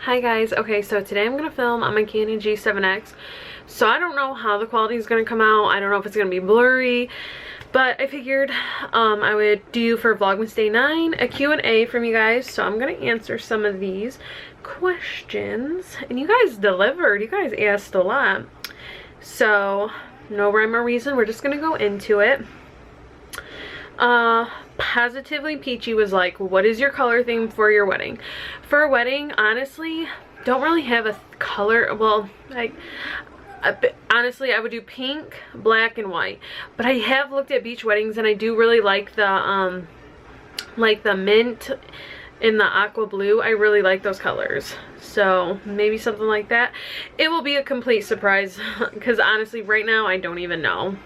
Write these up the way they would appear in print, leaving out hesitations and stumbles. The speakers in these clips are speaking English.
Hi guys. Okay, so today I'm gonna film on my Canon G7X. So I don't know how the quality is gonna come out. I don't know if it's gonna be blurry, but I figured I would do for Vlogmas Day 9 a Q&A from you guys. So I'm gonna answer some of these questions, and you guys delivered. You guys asked a lot. So no rhyme or reason. We're just gonna go into it. Positively Peachy was like, what is your color theme for your wedding? For a wedding, honestly, don't really have a color. Well, honestly, I would do pink, black, and white. But I have looked at beach weddings, and I do really like the mint in the aqua blue. I really like those colors. So maybe something like that. It will be a complete surprise because honestly, right now, I don't even know.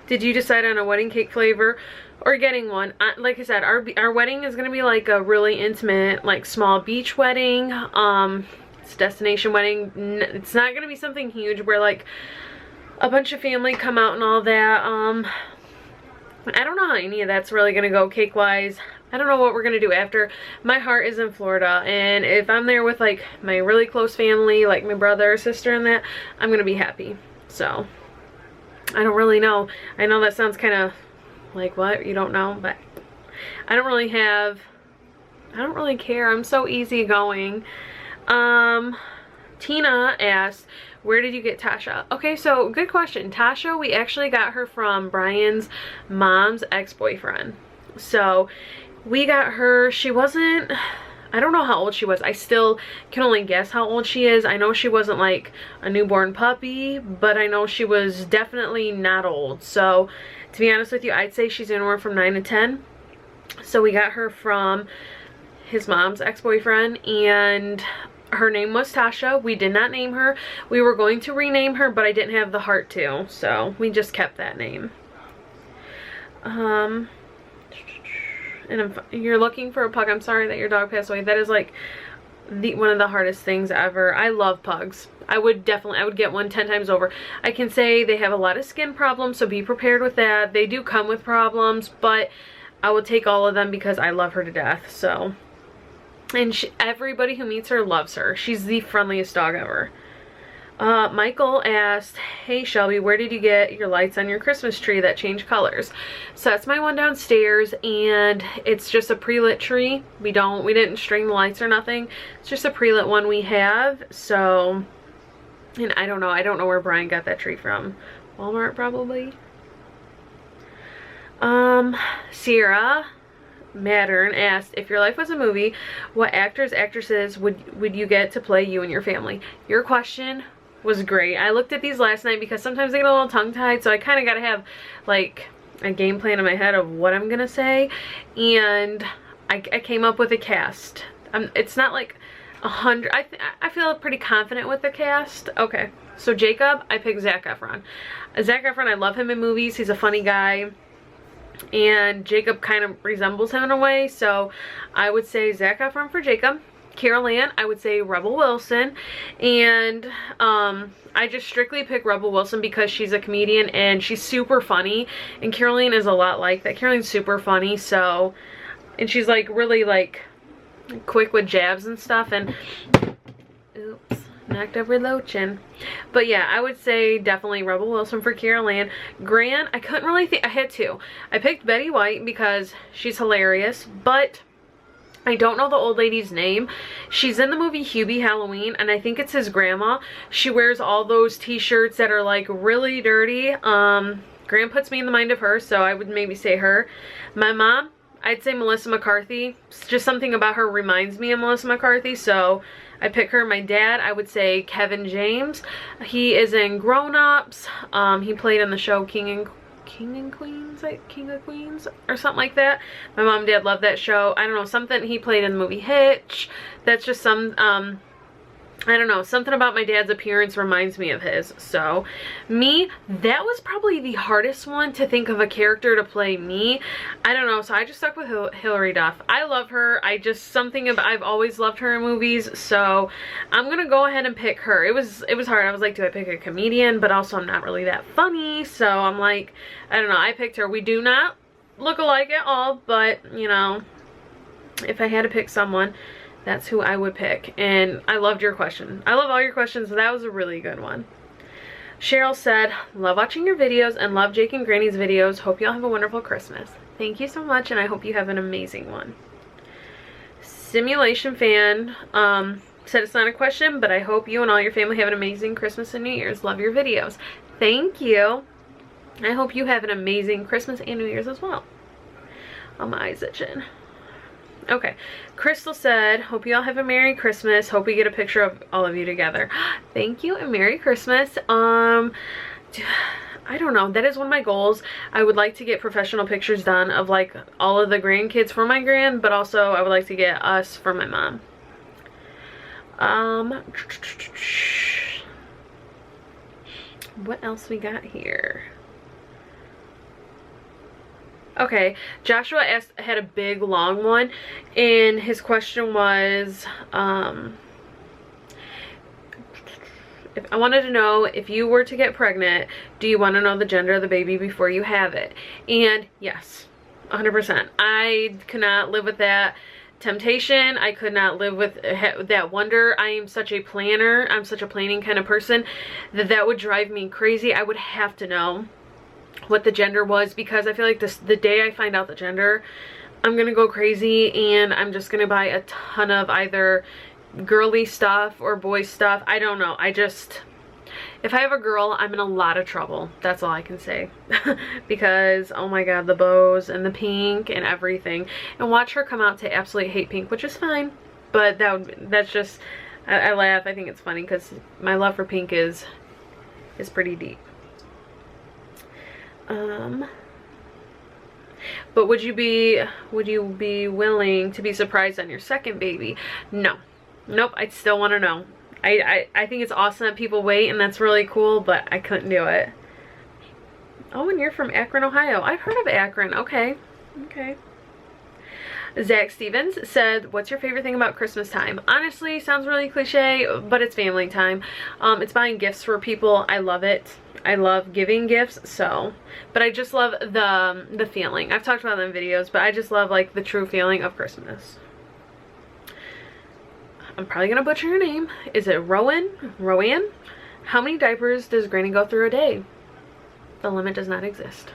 Did you decide on a wedding cake flavor or getting one? Like I said, our wedding is going to be like a really intimate, like small beach wedding. It's a destination wedding. It's not going to be something huge where like a bunch of family come out and all that. I don't know how any of that's really going to go cake wise. I don't know what we're going to do after. My heart is in Florida, and if I'm there with like my really close family, like my brother or sister and that, I'm going to be happy. So I don't really know. I know that sounds kind of like, what? You don't know? But I don't really care. I'm so easygoing. Tina asked, where did you get Tasha? Okay, so good question. Tasha, we actually got her from Brian's mom's ex-boyfriend. So we got her, she wasn't, I don't know how old she was. I still can only guess how old she is. I know she wasn't like a newborn puppy, but I know she was definitely not old. So to be honest with you, I'd say she's anywhere from 9 to 10. So we got her from his mom's ex-boyfriend, and her name was Tasha. We did not name her. We were going to rename her, but I didn't have the heart to, so we just kept that name. And you're looking for a pug. I'm sorry that your dog passed away. That is like one of the hardest things ever. I love pugs. I would get one 10 times over. I can say they have a lot of skin problems, so be prepared with that. They do come with problems, but I will take all of them because I love her to death. So, and everybody who meets her loves her. She's the friendliest dog ever. Michael asked, hey Shelby, where did you get your lights on your Christmas tree that change colors? So that's my one downstairs, and it's just a pre-lit tree. We didn't string the lights or nothing. It's just a pre-lit one we have. So, and I don't know where Brian got that tree from. Walmart probably. Sierra Mattern asked, if your life was a movie, what actors, actresses would you get to play you and your family? Your question was great. I looked at these last night because sometimes I get a little tongue-tied, so I kind of got to have like a game plan in my head of what I'm gonna say, and I came up with a cast. It's not like 100. I feel pretty confident with the cast. Okay, so Jacob, I picked Zac Efron. Zac Efron, I love him in movies. He's a funny guy, and Jacob kind of resembles him in a way, so I would say Zac Efron for Jacob. Carolanns, I would say Rebel Wilson, and I just strictly pick Rebel Wilson because she's a comedian and she's super funny, and Carolanns is a lot like that. Carolanns super funny, so, and she's like really like quick with jabs and stuff, and oops, knocked over Lochin. But yeah, I would say definitely Rebel Wilson for Carolanns. Grant, I couldn't really think. I had two. I picked Betty White because she's hilarious, but I don't know the old lady's name. She's in the movie Hubie Halloween, and I think it's his grandma. She wears all those t-shirts that are like really dirty. Grant puts me in the mind of her, so I would maybe say her. My mom, I'd say Melissa McCarthy. Just something about her reminds me of Melissa McCarthy, so I pick her. My dad, I would say Kevin James. He is in Grown Ups. He played in the show King of Queens or something like that. My mom and dad love that show. I don't know, something he played in the movie Hitch. That's just some I don't know, something about my dad's appearance reminds me of his. So me, that was probably the hardest one to think of a character to play me. I don't know, so I just stuck with Hilary Duff. I love her. I've always loved her in movies, so I'm gonna go ahead and pick her. It was hard. I was like, do I pick a comedian? But also I'm not really that funny, so I'm like, I don't know, I picked her. We do not look alike at all, but you know, if I had to pick someone, that's who I would pick. And I loved your question. I love all your questions, so that was a really good one. Cheryl said, love watching your videos and love Jake and Granny's videos. Hope y'all have a wonderful Christmas. Thank you so much, and I hope you have an amazing one. Simulation Fan said it's not a question, but I hope you and all your family have an amazing Christmas and New Year's. Love your videos. Thank you. I hope you have an amazing Christmas and New Year's as well. Oh, my eyes itching. Okay. Crystal said, hope you all have a Merry Christmas. Hope we get a picture of all of you together. Thank you and Merry Christmas. I don't know. That is one of my goals. I would like to get professional pictures done of like all of the grandkids for my grand, but also I would like to get us for my mom. What else we got here? Okay, Joshua had a big long one, and his question was, if I wanted to know, if you were to get pregnant, do you want to know the gender of the baby before you have it? And yes, 100%. I could not live with that temptation. I could not live with that wonder. I am such a planner. I'm such a planning kind of person that would drive me crazy. I would have to know what the gender was, because I feel like the day I find out the gender, I'm gonna go crazy and I'm just gonna buy a ton of either girly stuff or boy stuff. I don't know. If I have a girl, I'm in a lot of trouble. That's all I can say. Because, oh my god, the bows and the pink and everything. And watch her come out to absolutely hate pink, which is fine. But that's just, I laugh. I think it's funny because my love for pink is pretty deep. But would you be willing to be surprised on your second baby? No. Nope, I'd still want to know. I think it's awesome that people wait, and that's really cool, but I couldn't do it. Oh, and you're from Akron, Ohio. I've heard of Akron. Okay. Okay. Zach Stevens said, what's your favorite thing about Christmas time? Honestly, sounds really cliche, but it's family time. It's buying gifts for people. I love it. I love giving gifts, so. But I just love the feeling. I've talked about it in videos, but I just love like the true feeling of Christmas. I'm probably gonna butcher your name. Is it Rowan? How many diapers does Granny go through a day? The limit does not exist.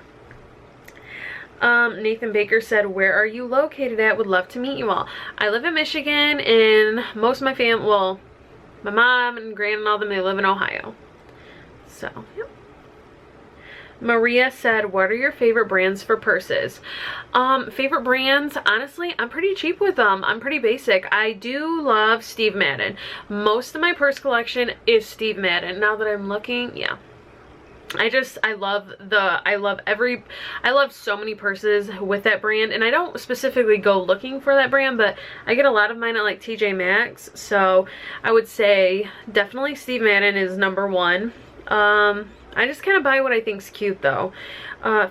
Nathan Baker said, where are you located at? Would love to meet you all. I live in Michigan, and most of my family, well, my mom and Gran and all them, they live in Ohio. So, yep. Maria said, what are your favorite brands for purses? Favorite brands, honestly, I'm pretty cheap with them. I'm pretty basic. I do love Steve Madden. Most of my purse collection is Steve Madden. Now that I'm looking, yeah. I love so many purses with that brand, and I don't specifically go looking for that brand, but I get a lot of mine at like TJ Maxx, so I would say definitely Steve Madden is #1. I just kind of buy what I think's cute though.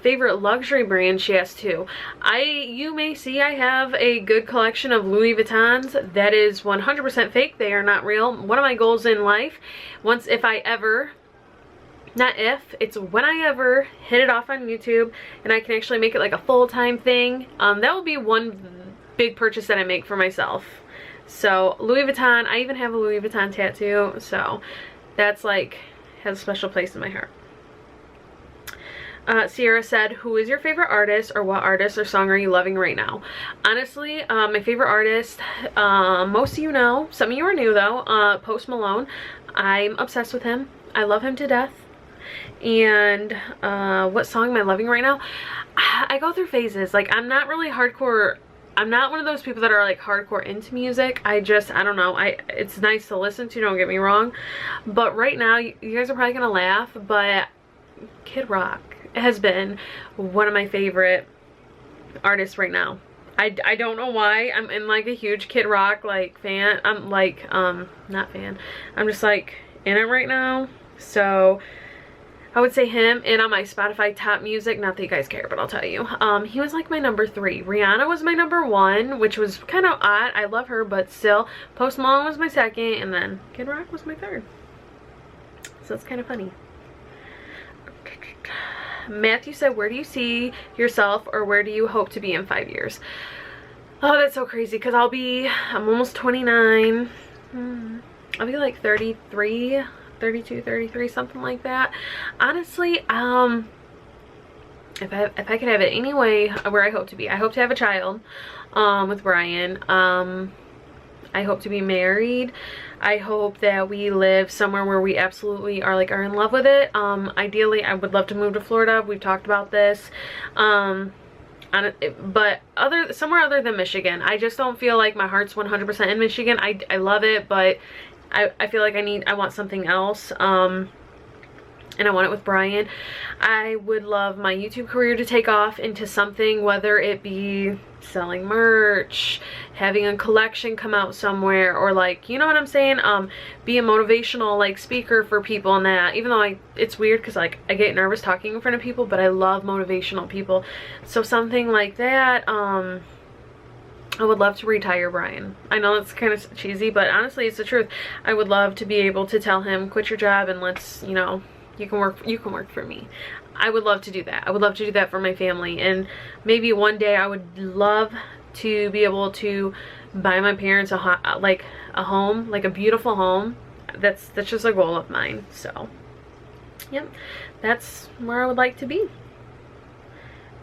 Favorite luxury brand, she asked too. You may see I have a good collection of Louis Vuittons. That is 100% fake. They are not real. One of my goals in life, it's when I ever hit it off on YouTube and I can actually make it like a full-time thing, that will be one big purchase that I make for myself. So Louis Vuitton, I even have a Louis Vuitton tattoo, so that's like, has a special place in my heart. Sierra said, who is your favorite artist, or what artist or song are you loving right now? Honestly, my favorite artist, most of you know, some of you are new though, Post Malone. I'm obsessed with him. I love him to death. And what song am I loving right now? I go through phases. Like, I'm not really hardcore. I'm not one of those people that are like hardcore into music. I don't know. It's nice to listen to, don't get me wrong. But right now, you guys are probably gonna laugh, but Kid Rock has been one of my favorite artists right now. I don't know why. I'm in like a huge Kid Rock like fan. I'm like, not fan. I'm just like in it right now. So I would say him. And on my Spotify top music, not that you guys care, but I'll tell you, he was like my #3. Rihanna was my #1, which was kind of odd. I love her, but still, Post Malone was my 2nd, and then Kid Rock was my 3rd. So it's kind of funny. Matthew said, where do you see yourself, or where do you hope to be in 5 years? Oh, that's so crazy because I'm almost 29. I'll be like 33, 32, 33, something like that. Honestly, if I could have it any way where I hope to be. I hope to have a child with Brian. I hope to be married. I hope that we live somewhere where we absolutely are in love with it. Ideally, I would love to move to Florida. We've talked about this. But somewhere other than Michigan. I just don't feel like my heart's 100% in Michigan. I love it, but I feel like I want something else. And I want it with Brian. I would love my YouTube career to take off into something, whether it be selling merch, having a collection come out somewhere, or like, you know what I'm saying, be a motivational like speaker for people and that. Even though it's weird because like I get nervous talking in front of people, but I love motivational people. So something like that. I would love to retire Brian. I know that's kind of cheesy, but honestly it's the truth. I would love to be able to tell him, quit your job and let's, you know, you can work for me. I would love to do that. I would love to do that for my family. And maybe one day I would love to be able to buy my parents a home, like a beautiful home. That's just a goal of mine. So yep, that's where I would like to be.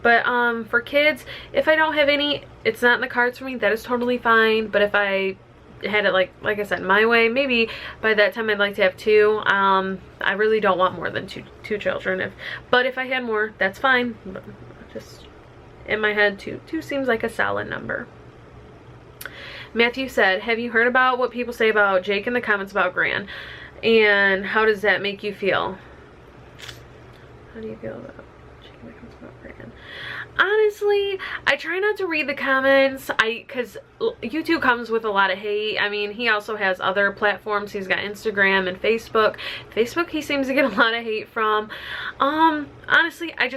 But for kids, if I don't have any, it's not in the cards for me. That is totally fine. But if I had it like I said, my way, maybe by that time I'd like to have 2. I really don't want more than two children. But if I had more, that's fine. But just in my head, 2 seems like a solid number. Matthew said, have you heard about what people say about Jake in the comments about Gran? And how does that make you feel? How do you feel about Jake in the comments about Gran? Honestly, I try not to read the comments because YouTube comes with a lot of hate. I mean, he also has other platforms. He's got Instagram and Facebook. Facebook he seems to get a lot of hate from. Honestly, I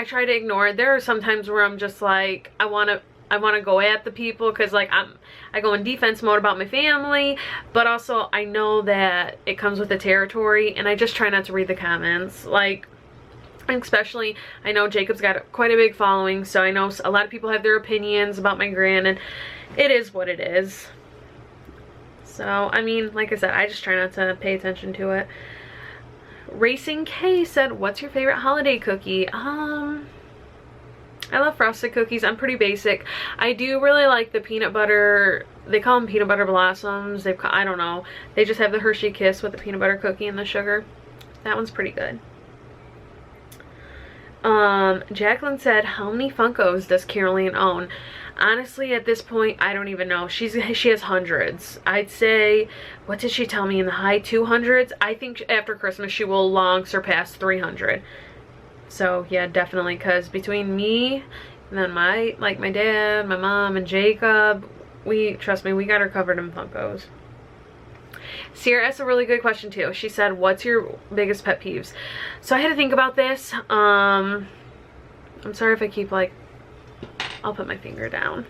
try to ignore it. There are some times where I'm just like, I want to go at the people because like I go in defense mode about my family, but also I know that it comes with the territory, and I just try not to read the comments. Like, especially, I know Jacob's got quite a big following, so I know a lot of people have their opinions about my Gran, and it is what it is. So, I mean, like I said, I just try not to pay attention to it. Racing K said, what's your favorite holiday cookie? I love frosted cookies. I'm pretty basic. I do really like the peanut butter, they call them peanut butter blossoms. I don't know. They just have the Hershey Kiss with the peanut butter cookie and the sugar. That one's pretty good. Jacqueline said, how many Funkos does Carolann own? Honestly, at this point, I don't even know. She has hundreds. I'd say, what did she tell me, in the high 200s? I think after Christmas she will long surpass 300. So yeah, definitely, because between me and then my dad, my mom, and Jacob, trust me, we got her covered in Funkos. Sierra asked a really good question too. She said, what's your biggest pet peeves? So I had to think about this. I'm sorry if I keep I'll put my finger down.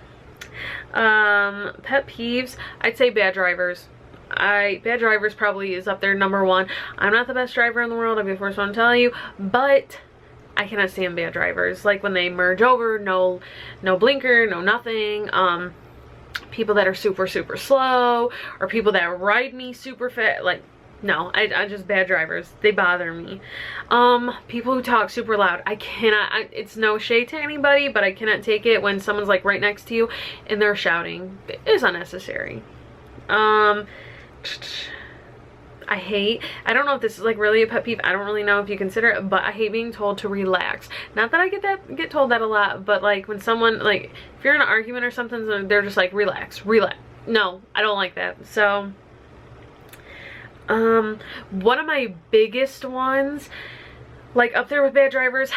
Pet peeves, I'd say bad drivers. Bad drivers probably is up there #1. I'm not the best driver in the world, I'll be the first one to tell you, but I cannot stand bad drivers. Like when they merge over, no blinker, no nothing. People that are super slow, or people that ride me super fast. Like, no, I just, bad drivers, they bother me. People who talk super loud, I cannot, it's no shade to anybody, but I cannot take it when someone's like right next to you and they're shouting. It is unnecessary. I don't know if this is like really a pet peeve, I don't really know if you consider it, but I hate being told to relax. Not that I get told that a lot, but like when someone, like if you're in an argument or something, they're just like, relax. No, I don't like that. So one of my biggest ones, like up there with bad drivers,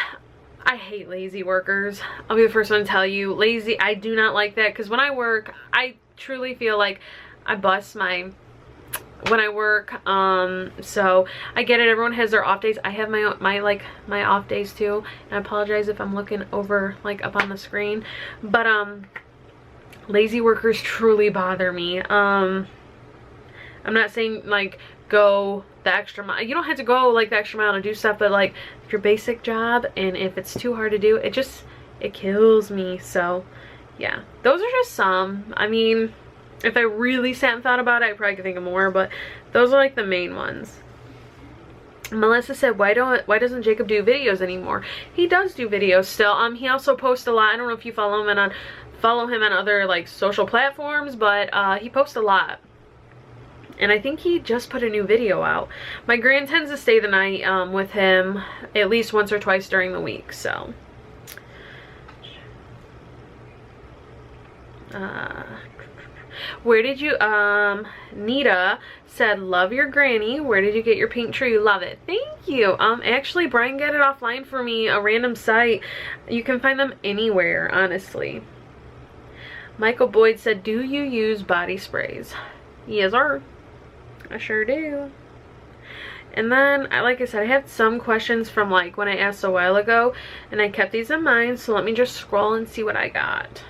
I hate lazy workers. I'll be the first one to tell you, lazy, I do not like that, because when I work, I truly feel like I bust when I work. So I get it, everyone has their off days. I have my off days too, and I apologize if I'm looking over like up on the screen, but lazy workers truly bother me. I'm not saying like go the extra mile. You don't have to go like the extra mile to do stuff, but like your basic job, and if it's too hard to do, it kills me. So yeah, those are just some. I mean, if I really sat and thought about it, I probably could think of more, but those are like the main ones. Melissa said, why doesn't Jacob do videos anymore? He does do videos still. He also posts a lot. I don't know if you follow him on other like social platforms, but he posts a lot. And I think he just put a new video out. My gran tends to stay the night with him at least once or twice during the week, so. Where did you, Nita said, love your granny. Where did you get your pink tree? Love it. Thank you. Actually, Brian got it offline for me, a random site. You can find them anywhere, honestly. Michael Boyd said, do you use body sprays? Yes, sir. I sure do. And then, like I said, I had some questions from like when I asked a while ago, and I kept these in mind, so let me just scroll and see what I got.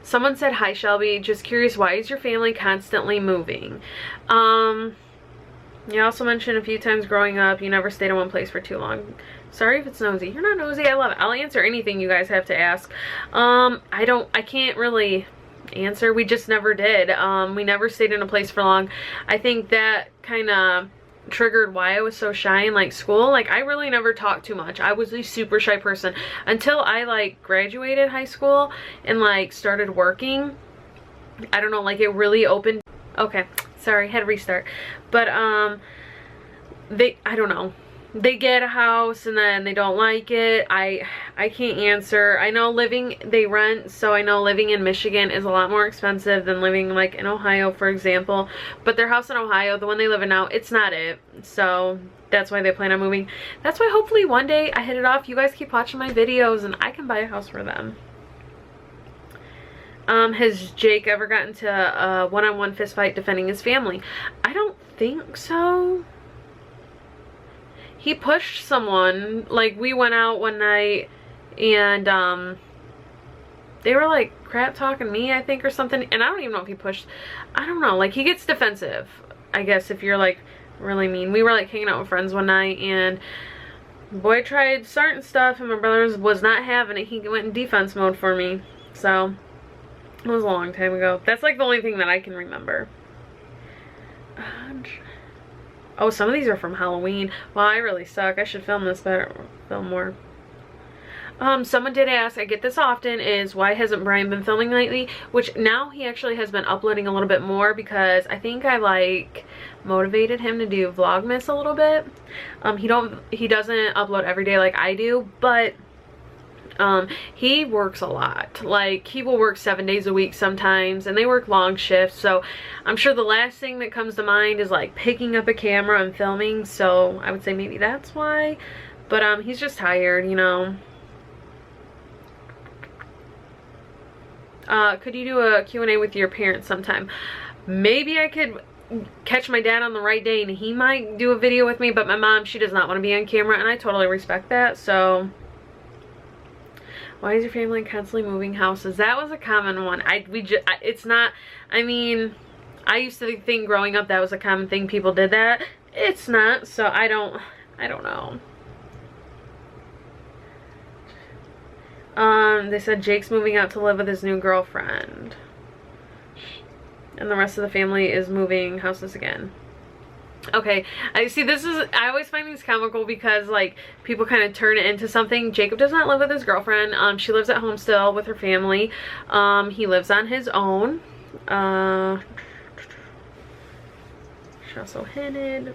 Someone said, hi Shelby, just curious, why is your family constantly moving? You also mentioned a few times growing up you never stayed in one place for too long. Sorry if it's nosy. You're not nosy. I love it. I'll answer anything you guys have to ask. I can't really answer. We just never did. We never stayed in a place for long. I think that kind of triggered why I was so shy in like school. Like, I really never talked too much. I was a super shy person until I like graduated high school and like started working. I don't know, like it really opened. Okay, sorry, had to restart. But I don't know, they get a house and then they don't like it. I can't answer. I know they rent, so I know living in Michigan is a lot more expensive than living like in Ohio, for example. But their house in Ohio, the one they live in now, it's not it. So that's why they plan on moving. That's why hopefully one day I hit it off. You guys keep watching my videos and I can buy a house for them. Has Jake ever gotten to a one-on-one fist fight defending his family? I don't think so. He pushed someone. Like, we went out one night and they were like crap talking me, I think, or something, and I don't even know if he pushed. I don't know, like, he gets defensive, I guess, if you're like really mean. We were like hanging out with friends one night and boy tried starting stuff and my brother was not having it. He went in defense mode for me. So it was a long time ago. That's like the only thing that I can remember. Oh, some of these are from Halloween. Well, I really suck. I should film this better. Film more. Someone did ask, I get this often, is why hasn't Brian been filming lately? Which now he actually has been uploading a little bit more because I think I like motivated him to do Vlogmas a little bit. He doesn't upload every day like I do, but he works a lot. Like, he will work 7 days a week sometimes, and they work long shifts, so I'm sure the last thing that comes to mind is like picking up a camera and filming, so I would say maybe that's why. But he's just tired, you know. Could you do a Q&A with your parents sometime? Maybe I could catch my dad on the right day and he might do a video with me, but my mom, she does not want to be on camera, and I totally respect that. So why is your family constantly moving houses? That was a common one. It's not, I mean, I used to think growing up that was a common thing, people did that. It's not, so I don't know. They said Jake's moving out to live with his new girlfriend. And the rest of the family is moving houses again. Okay, I always find these comical because like people kind of turn it into something. Jacob does not live with his girlfriend. She lives at home still with her family. He lives on his own. She also hinted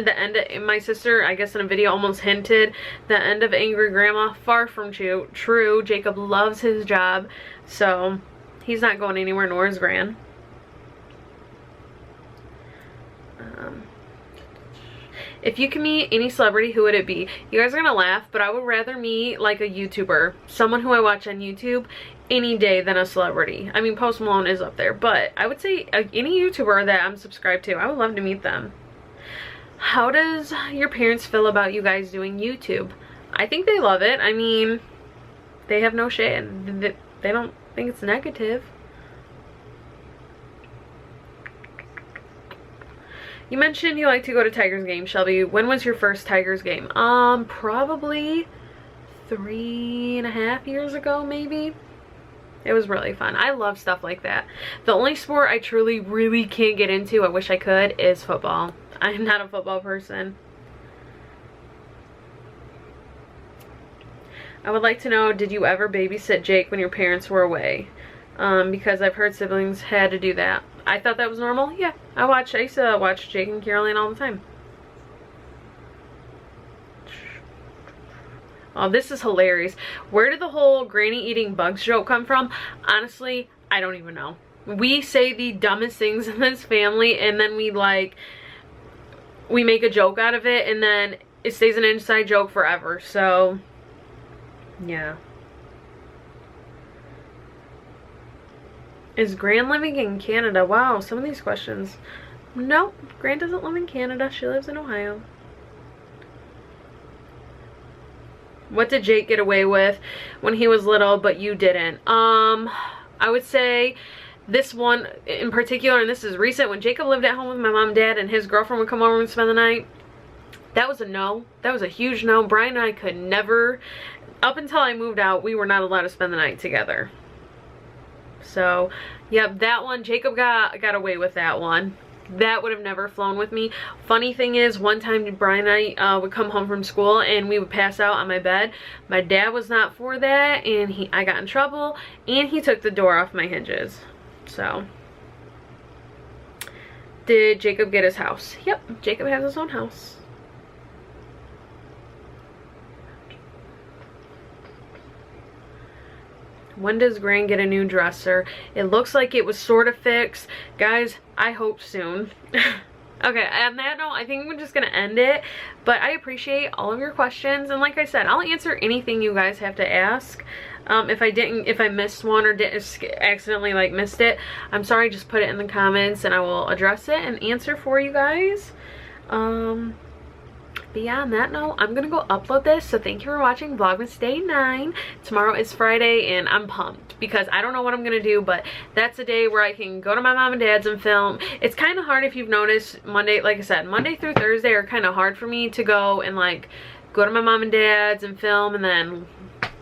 the end of, my sister, I guess in a video, almost hinted the end of Angry Grandma. Far from true. Jacob loves his job, so he's not going anywhere, nor his gran. If you could meet any celebrity, who would it be? You guys are gonna laugh, but I would rather meet like a YouTuber, someone who I watch on YouTube, any day than a celebrity. I mean, Post Malone is up there, but I would say any YouTuber that I'm subscribed to, I would love to meet them. How does your parents feel about you guys doing YouTube? I think they love it. I mean, they have no shame. They don't think it's negative. You mentioned you like to go to Tigers games, Shelby. When was your first Tigers game? Probably 3.5 years ago, maybe. It was really fun. I love stuff like that. The only sport I truly really can't get into, I wish I could, is football. I'm not a football person. I would like to know, did you ever babysit Jake when your parents were away? Because I've heard siblings had to do that. I thought that was normal. Yeah, I used to watch Jake and Carolann all the time. Oh, this is hilarious. Where did the whole granny eating bugs joke come from? Honestly, I don't even know. We say the dumbest things in this family, and then we make a joke out of it, and then it stays an inside joke forever. So, yeah. Is Gran living in Canada? Wow, some of these questions. Nope, Gran doesn't live in Canada. She lives in Ohio. What did Jake get away with when he was little but you didn't? I would say this one in particular, and this is recent, when Jacob lived at home with my mom and dad and his girlfriend would come over and spend the night. That was a no. That was a huge no. Brian and I could never, up until I moved out, we were not allowed to spend the night together. So, yep, that one, Jacob got away with that one. That would have never flown with me. Funny thing is, one time Brian and I would come home from school and we would pass out on my bed. My dad was not for that, and I got in trouble, and he took the door off my hinges. So, did Jacob get his house? Yep, Jacob has his own house. When does Gran get a new dresser? It looks like it was sort of fixed. Guys, I hope soon. Okay, on that note, I think we're just going to end it. But I appreciate all of your questions. And like I said, I'll answer anything you guys have to ask. If I missed one or accidentally missed it, I'm sorry, just put it in the comments and I will address it and answer for you guys. But yeah, on that note, I'm gonna go upload this. So thank you for watching Vlogmas Day 9. Tomorrow is Friday and I'm pumped because I don't know what I'm gonna do, but that's a day where I can go to my mom and dad's and film. It's kind of hard, if you've noticed, Monday, like I said, Monday through Thursday are kind of hard for me to go and go to my mom and dad's and film and then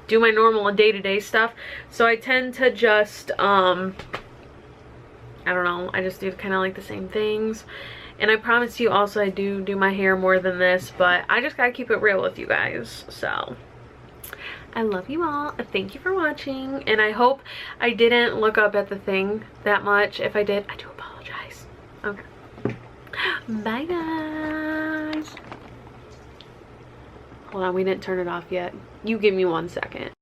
do my normal day-to-day stuff. So I tend to just, I don't know, I just do kind of the same things. And I promise you also I do my hair more than this, but I just gotta keep it real with you guys. So, I love you all. Thank you for watching. And I hope I didn't look up at the thing that much. If I did, I do apologize. Okay. Bye, guys. Hold on, we didn't turn it off yet. You give me 1 second.